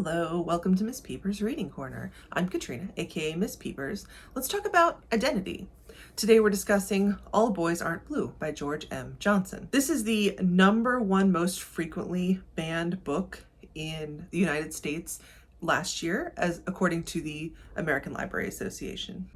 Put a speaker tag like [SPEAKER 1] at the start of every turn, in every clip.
[SPEAKER 1] Hello, welcome to Miss Peepers Reading Corner. I'm Katrina, aka Miss Peepers. Let's talk about identity. Today we're discussing All Boys Aren't Blue by George M. Johnson. This is the #1 most frequently banned book in the United States last year, as according to the American Library Association.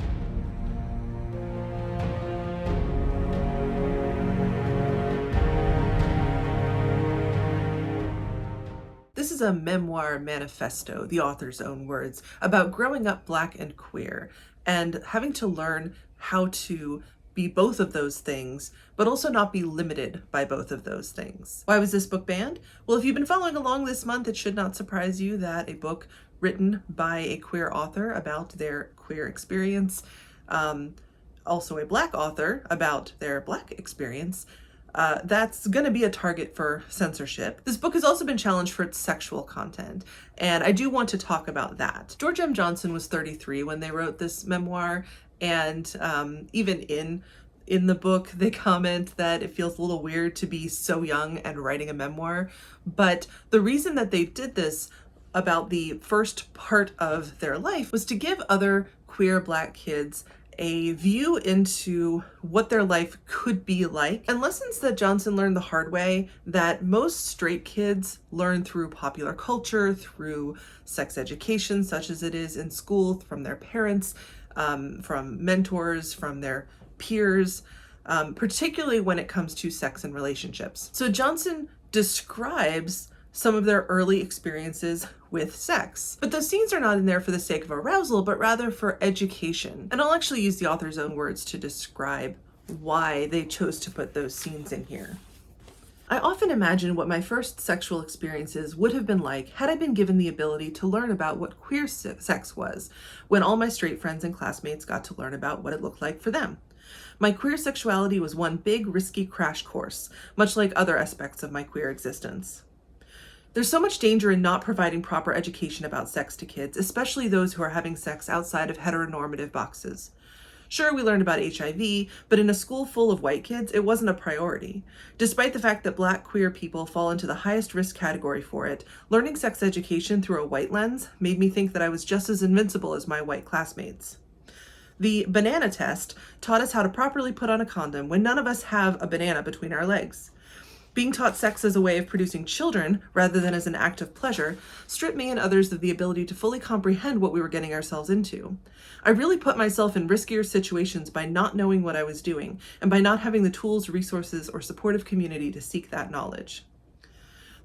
[SPEAKER 1] This is a memoir manifesto, the author's own words, about growing up Black and queer and having to learn how to be both of those things, but also not be limited by both of those things. Why was this book banned? Well, if you've been following along this month, it should not surprise you that a book written by a queer author about their queer experience, also a Black author about their Black experience, that's going to be a target for censorship. This book has also been challenged for its sexual content, and I do want to talk about that. George M. Johnson was 33 when they wrote this memoir, and even in the book, they comment that it feels a little weird to be so young and writing a memoir. But the reason that they did this about the first part of their life was to give other queer Black kids a view into what their life could be like, and lessons that Johnson learned the hard way that most straight kids learn through popular culture, through sex education, such as it is in school, from their parents, from mentors, from their peers, particularly when it comes to sex and relationships. So Johnson describes some of their early experiences with sex. But those scenes are not in there for the sake of arousal, but rather for education. And I'll actually use the author's own words to describe why they chose to put those scenes in here. I often imagine what my first sexual experiences would have been like had I been given the ability to learn about what queer sex was, when all my straight friends and classmates got to learn about what it looked like for them. My queer sexuality was one big, risky crash course, much like other aspects of my queer existence. There's so much danger in not providing proper education about sex to kids, especially those who are having sex outside of heteronormative boxes. Sure, we learned about HIV, but in a school full of white kids, it wasn't a priority. Despite the fact that Black queer people fall into the highest risk category for it, learning sex education through a white lens made me think that I was just as invincible as my white classmates. The banana test taught us how to properly put on a condom when none of us have a banana between our legs. Being taught sex as a way of producing children rather than as an act of pleasure stripped me and others of the ability to fully comprehend what we were getting ourselves into. I really put myself in riskier situations by not knowing what I was doing and by not having the tools, resources, or supportive community to seek that knowledge.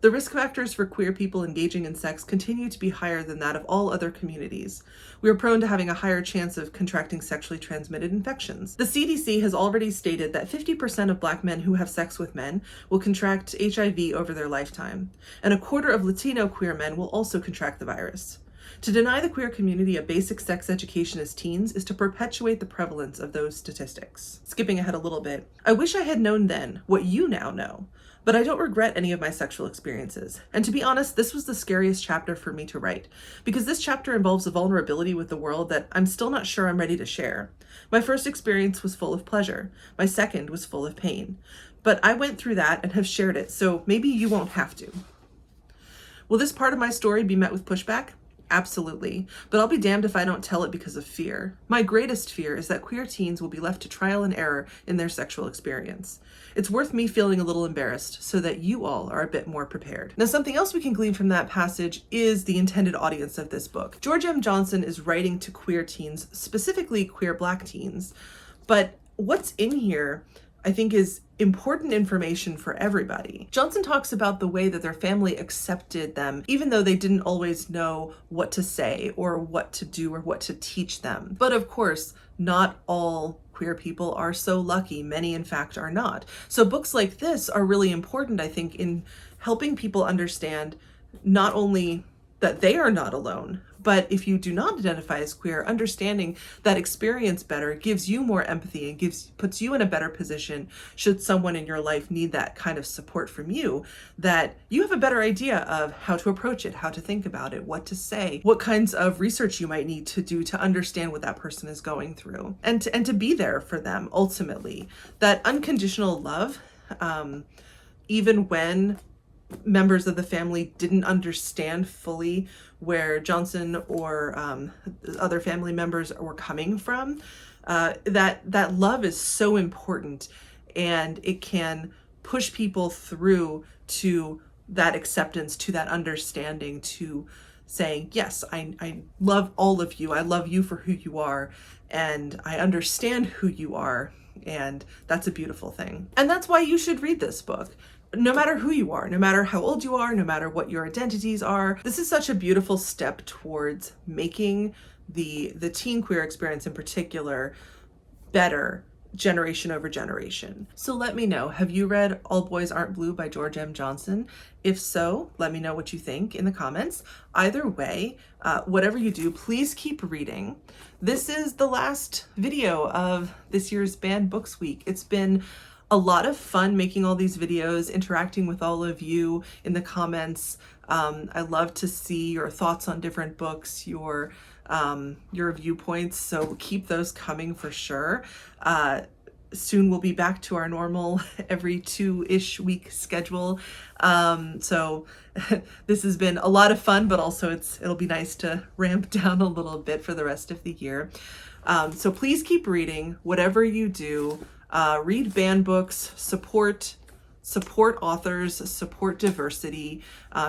[SPEAKER 1] The risk factors for queer people engaging in sex continue to be higher than that of all other communities. We are prone to having a higher chance of contracting sexually transmitted infections. The CDC has already stated that 50% of Black men who have sex with men will contract HIV over their lifetime, and a quarter of Latino queer men will also contract the virus. To deny the queer community a basic sex education as teens is to perpetuate the prevalence of those statistics. Skipping ahead a little bit, I wish I had known then what you now know. But I don't regret any of my sexual experiences. And to be honest, this was the scariest chapter for me to write, because this chapter involves a vulnerability with the world that I'm still not sure I'm ready to share. My first experience was full of pleasure. My second was full of pain. But I went through that and have shared it, so maybe you won't have to. Will this part of my story be met with pushback? Absolutely, but I'll be damned if I don't tell it because of fear. My greatest fear is that queer teens will be left to trial and error in their sexual experience. It's worth me feeling a little embarrassed so that you all are a bit more prepared. Now, something else we can glean from that passage is the intended audience of this book. George M. Johnson is writing to queer teens, specifically queer Black teens, but what's in here I think is important information for everybody. Johnson talks about the way that their family accepted them, even though they didn't always know what to say or what to do or what to teach them. But of course, not all queer people are so lucky. Many, in fact, are not. So books like this are really important, I think, in helping people understand not only that they are not alone, but if you do not identify as queer, understanding that experience better gives you more empathy and puts you in a better position should someone in your life need that kind of support from you, that you have a better idea of how to approach it, how to think about it, what to say, what kinds of research you might need to do to understand what that person is going through, and to be there for them ultimately. That unconditional love, even when members of the family didn't understand fully where Johnson or other family members were coming from, that love is so important, and it can push people through to that acceptance, to that understanding, to saying, yes, I love all of you. I love you for who you are, and I understand who you are. And that's a beautiful thing. And that's why you should read this book. No matter who you are, no matter how old you are, no matter what your identities are, this is such a beautiful step towards making the teen queer experience in particular better, generation over generation. So let me know, have you read All Boys Aren't Blue by George M. Johnson? If so, let me know what you think in the comments. Either way, whatever you do, please keep reading. This is the last video of this year's Banned Books Week. It's been a lot of fun making all these videos, interacting with all of you in the comments. I love to see your thoughts on different books, your viewpoints, so keep those coming for sure. Soon we'll be back to our normal every 2-ish week schedule. So this has been a lot of fun, but also it'll be nice to ramp down a little bit for the rest of the year. So please keep reading, whatever you do. Read banned books, support authors, support diversity,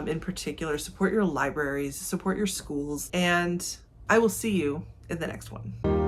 [SPEAKER 1] in particular, support your libraries, support your schools, and I will see you in the next one.